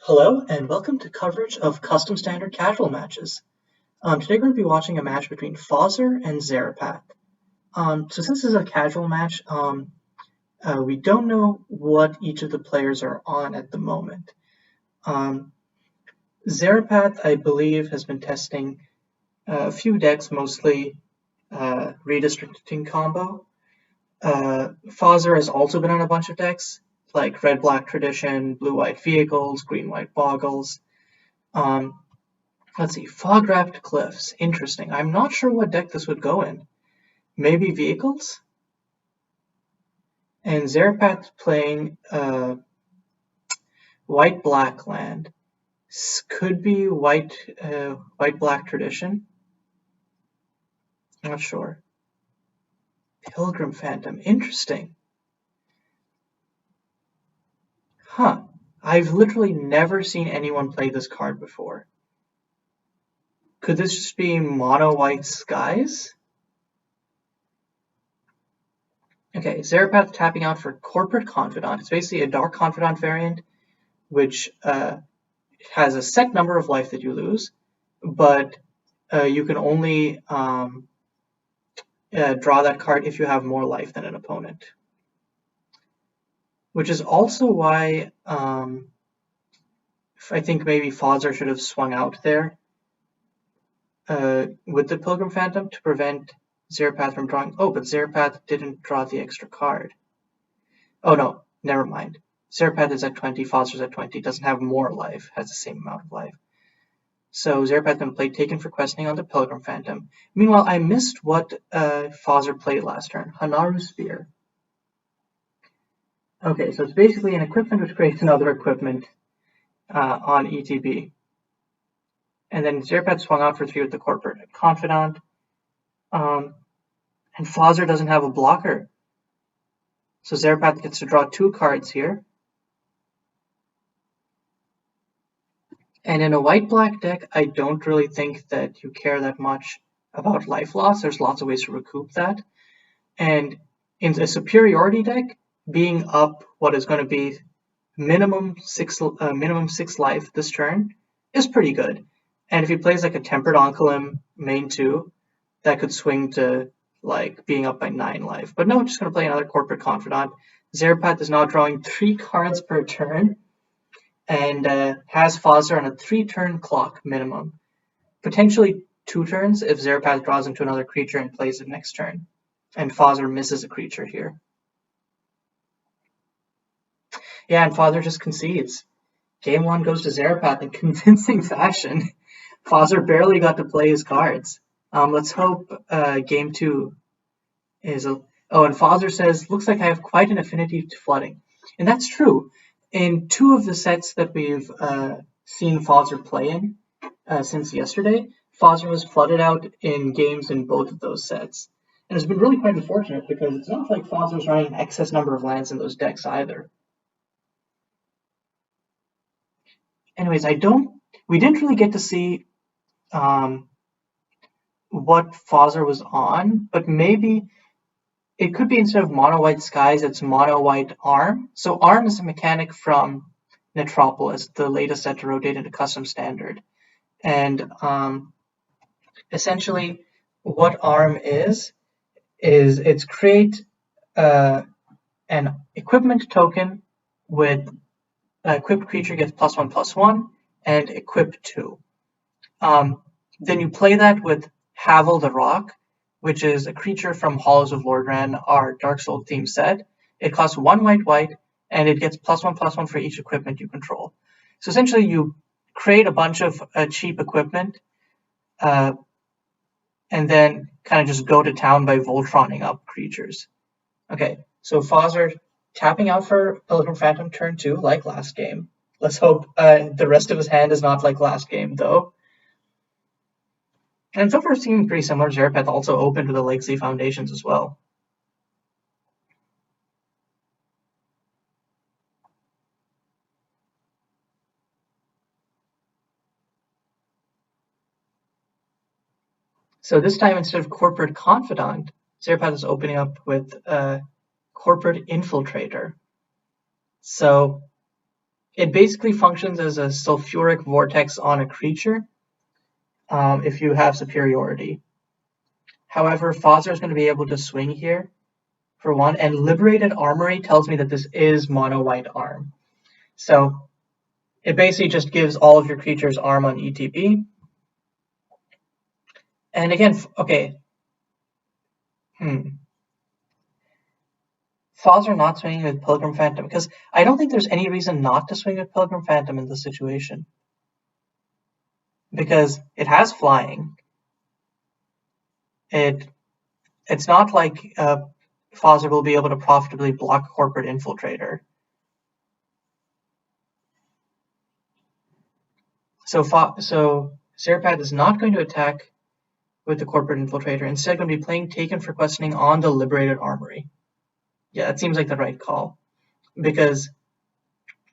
Hello and welcome to coverage of custom standard casual matches. Today we're going to be watching a match between Fazzer and Zarepath. So since this is a casual match, we don't know what each of the players are on at the moment. Zarepath, I believe, has been testing a few decks, mostly redistricting combo. Fazzer has also been on a bunch of decks, like red-black tradition, blue-white vehicles, green-white boggles. Let's see, fog-wrapped cliffs. Interesting. I'm not sure what deck this would go in. Maybe vehicles? And Zarepath playing white-black land. Could be white-black tradition. Not sure. Pilgrim Phantom. Interesting. Huh. I've literally never seen anyone play this card before. Could this just be mono white skies? Okay, Zarepath tapping out for Corporate Confidant. It's basically a Dark Confidant variant, which has a set number of life that you lose, but you can only draw that card if you have more life than an opponent. Which is also why I think maybe Fazzer should have swung out there with the Pilgrim Phantom to prevent Zarepath from drawing. Oh, but Zarepath didn't draw the extra card. Oh no, never mind. Zarepath is at 20, Fazzer's at 20, doesn't have more life, has the same amount of life. So Zarepath then played Taken for Questioning on the Pilgrim Phantom. Meanwhile, I missed what Fazzer played last turn. Hanaru Spear. Okay, so it's basically an equipment which creates another equipment on ETB. And then Zarepath swung out for 3 with the Corporate Confidant. And Fazzer doesn't have a blocker. So Zarepath gets to draw 2 cards here. And in a white-black deck, I don't really think that you care that much about life loss. There's lots of ways to recoup that. And in a Superiority deck, being up what is going to be minimum 6 life this turn is pretty good. And if he plays like a Tempered Onkelim main 2, that could swing to like being up by 9 life. But no, just going to play another Corporate Confidant. Zarepath is now drawing 3 cards per turn and has Fazzer on a 3-turn clock minimum. Potentially 2 turns if Zarepath draws into another creature and plays it next turn. And Fazzer misses a creature here. Yeah, and Fazzer just concedes. Game 1 goes to Zarepath in convincing fashion. Fazzer barely got to play his cards. Let's hope Game 2 is a... Oh, and Fazzer says, looks like I have quite an affinity to flooding. And that's true. In 2 of the sets that we've seen Fazzer play in since yesterday, Fazzer was flooded out in games in both of those sets. And it's been really quite unfortunate because it's not like Fazzer's running an excess number of lands in those decks either. Anyways, we didn't really get to see what Fazzer was on, but maybe it could be instead of mono white skies, it's mono white arm. So arm is a mechanic from Netropolis, the latest set to rotate into custom standard. And essentially what arm is it's create an equipment token with equipped creature gets +1/+1 and equip 2. Then you play that with Havel the Rock, which is a creature from Halls of Lordran, our Dark Soul theme set. It costs 1 white, and it gets +1/+1 for each equipment you control. So essentially you create a bunch of cheap equipment and then kind of just go to town by Voltroning up creatures. Okay, so Fazzer tapping out for Pilgrim Phantom turn 2, like last game. Let's hope the rest of his hand is not like last game, though. And so far, seeming pretty similar. Zarepath also opened with the Legacy Foundations as well. So this time, instead of Corporate Confidant, Zarepath is opening up with Corporate Infiltrator. So it basically functions as a sulfuric vortex on a creature if you have superiority. However, Fazzer is going to be able to swing here for one, and Liberated Armory tells me that this is mono white arm. So it basically just gives all of your creatures arm on ETB. And again, okay. Fazzer not swinging with Pilgrim Phantom, because I don't think there's any reason not to swing with Pilgrim Phantom in this situation. Because it has flying. It's not like Fazzer will be able to profitably block Corporate Infiltrator. So Zarepath is not going to attack with the Corporate Infiltrator. Instead, going to be playing Taken for Questioning on the Liberated Armory. Yeah, it seems like the right call. Because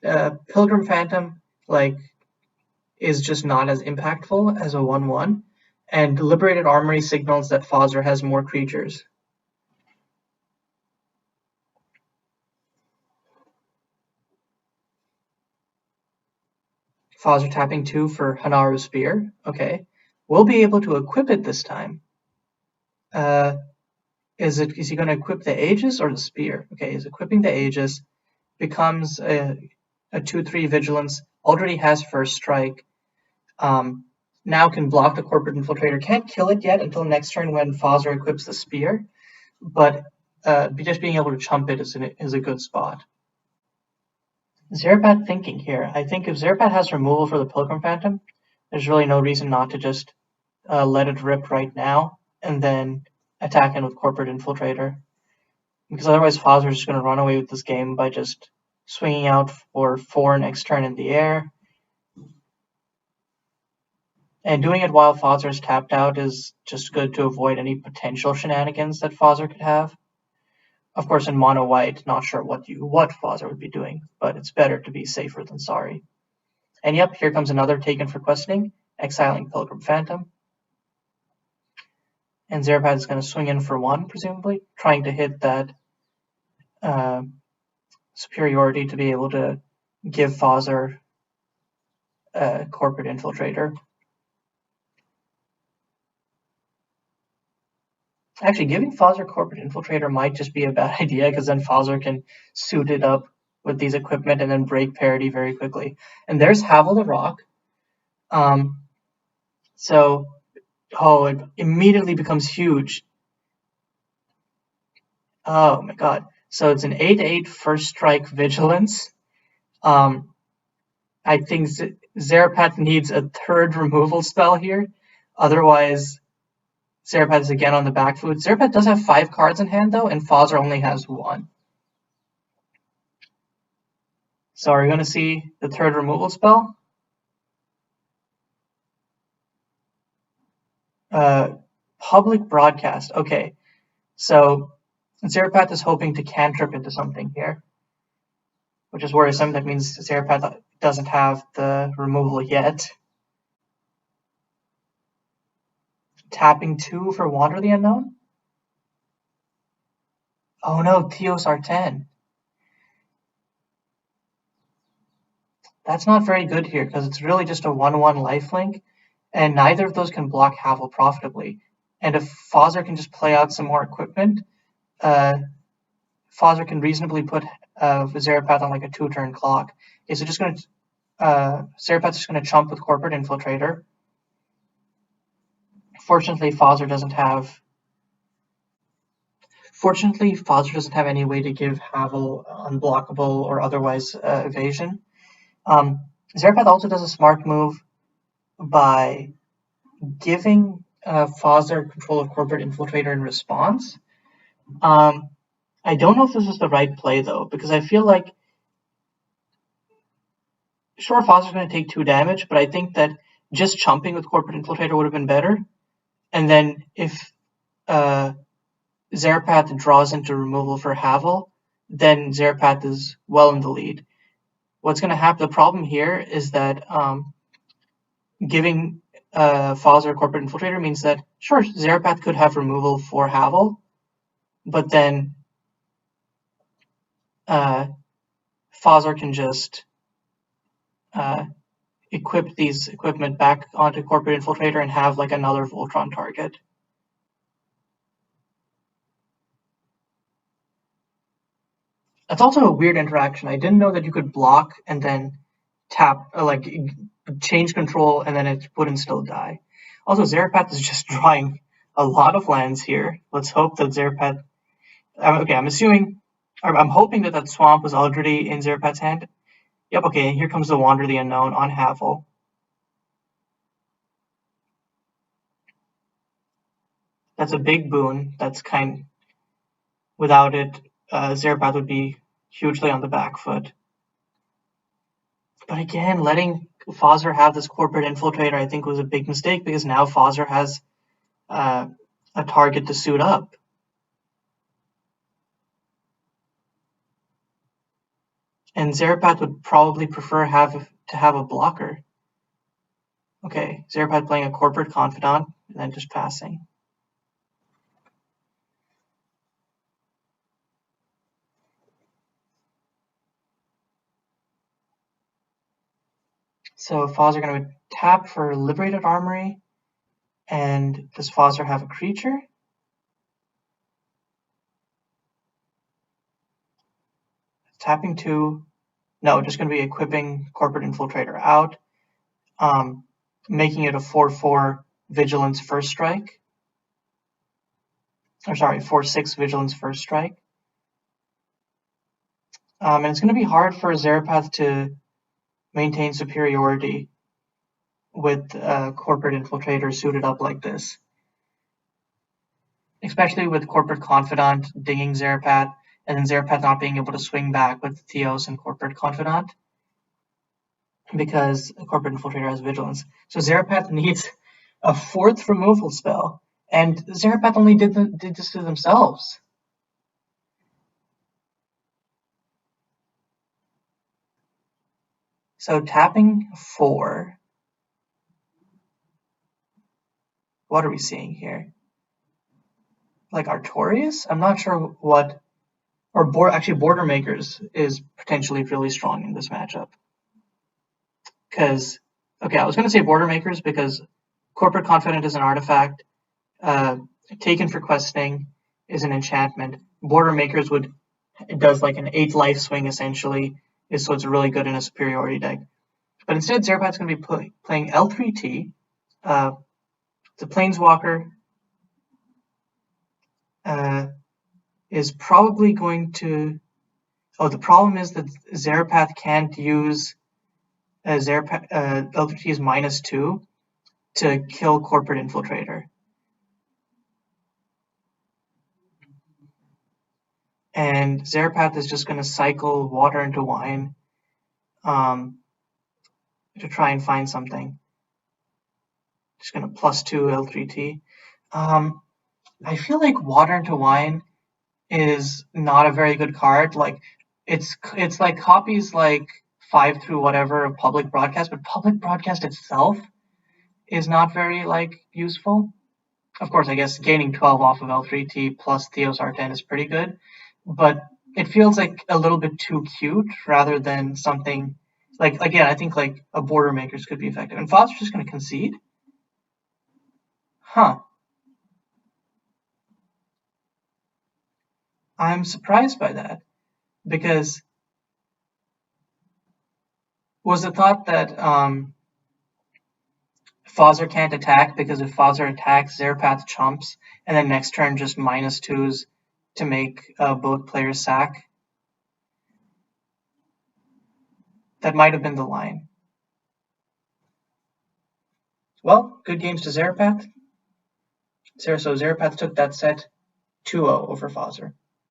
Pilgrim Phantom, is just not as impactful as a 1/1. And Liberated Armory signals that Fazzer has more creatures. Fazzer tapping 2 for Hanaru Spear. Okay. We'll be able to equip it this time. Is he going to equip the Aegis or the Spear? Okay, he's equipping the Aegis. Becomes a 2/3 Vigilance. Already has First Strike. Now can block the Corporate Infiltrator. Can't kill it yet until next turn when Fazzer equips the Spear. But just being able to chump it is a good spot. Zarepath thinking here. I think if Zarepath has removal for the Pilgrim Phantom, there's really no reason not to just let it rip right now and then attack in with Corporate Infiltrator. Because otherwise Fazzer is just going to run away with this game by just swinging out for 4 next turn in the air. And doing it while Fazzer is tapped out is just good to avoid any potential shenanigans that Fazzer could have. Of course, in mono white, not sure what Fazzer would be doing, but it's better to be safer than sorry. And yep, here comes another Taken for Questioning, exiling Pilgrim Phantom. And Zarepath is going to swing in for 1, presumably, trying to hit that Superiority to be able to give Fazzer a Corporate Infiltrator. Actually, giving Fazzer Corporate Infiltrator might just be a bad idea, because then Fazzer can suit it up with these equipment and then break parity very quickly. And there's Havel the Rock. It immediately becomes huge. Oh my god. So it's an 8/8 First Strike Vigilance. I think Zarepath needs a 3rd removal spell here. Otherwise, Zarepath is again on the back foot. Zarepath does have 5 cards in hand, though, and Fazzer only has 1. So are we going to see the 3rd removal spell? Public broadcast. Okay. So Zarepath is hoping to cantrip into something here, which is worrisome. That means Zarepath doesn't have the removal yet. Tapping 2 for Wander the Unknown? Oh no, Theos R10. That's not very good here, because it's really just a 1/1 lifelink, and neither of those can block Havel profitably. And if Fazzer can just play out some more equipment, Fazzer can reasonably put Zarepath on like a 2-turn clock. Okay, so Zarepath's just going to chump with Corporate Infiltrator. Fortunately, Fazzer doesn't have any way to give Havel unblockable or otherwise evasion. Zarepath also does a smart move by giving Fazzer control of Corporate Infiltrator in response. I don't know if this is the right play, though, because I feel like, sure, Fazzer's going to take 2 damage, but I think that just chumping with Corporate Infiltrator would have been better. And then if Zarepath draws into removal for Havel, then Zarepath is well in the lead. What's going to happen, the problem here is that giving Fazzer Corporate Infiltrator means that, sure, Zarepath could have removal for Havel, but then Fazzer can just equip these equipment back onto Corporate Infiltrator and have like another Voltron target. That's also a weird interaction. I didn't know that you could block and then tap, like change control, and then it wouldn't still die. Also, Zarepath is just drawing a lot of lands here. Let's hope that Zarepath. Okay, I'm hoping that swamp was already in Zarepath's hand. Yep. Okay, here comes the Wander the Unknown on Havel. That's a big boon. Without it, Zarepath would be hugely on the back foot. But again, letting Fazzer have this Corporate Infiltrator, I think, was a big mistake because now Fazzer has a target to suit up. And Zarepath would probably prefer to have a blocker. Okay, Zarepath playing a Corporate Confidant and then just passing. So Fazzer going to tap for Liberated Armory. And does Fazzer have a creature? Tapping 2. No, just going to be equipping Corporate Infiltrator out. Making it a 4/4 Vigilance First Strike. Or sorry, 4/6 Vigilance First Strike. And it's going to be hard for Zarepath to maintain superiority with Corporate Infiltrator suited up like this. Especially with Corporate Confidant dinging Zarepath, and then Zarepath not being able to swing back with Theos and Corporate Confidant because Corporate Infiltrator has Vigilance. So Zarepath needs a 4th removal spell, and Zarepath only did this to themselves. So tapping 4. What are we seeing here? Like Artorias? I'm not sure what. Or actually, Border Makers is potentially really strong in this matchup. Because, okay, I was going to say Border Makers because Corporate Confidant is an artifact. Taken for Questing is an enchantment. Border Makers does like an 8 life swing essentially, so it's really good in a superiority deck. But instead, Zarepath's going to be playing L3T. The Planeswalker is probably going to. Oh, the problem is that Zarepath can't use L3T is -2 to kill Corporate Infiltrator. And Zarepath is just going to cycle Water into Wine to try and find something. Just going to +2 L3T. I feel like Water into Wine is not a very good card. Like it's like copies like 5 through whatever of Public Broadcast, but Public Broadcast itself is not very like useful. Of course, I guess gaining 12 off of L3T plus Theos R10 is pretty good, but it feels like a little bit too cute rather than something like, again, I think like a Border Makers could be effective. And Foster's just going to concede? Huh. I'm surprised by that because was the thought that Fazzer can't attack because if Fazzer attacks, Zarepath chumps, and then next turn just -2s to make both players sack? That might have been the line. Well, good games to Zarepath. So Zarepath took that set 2-0 over Fazzer.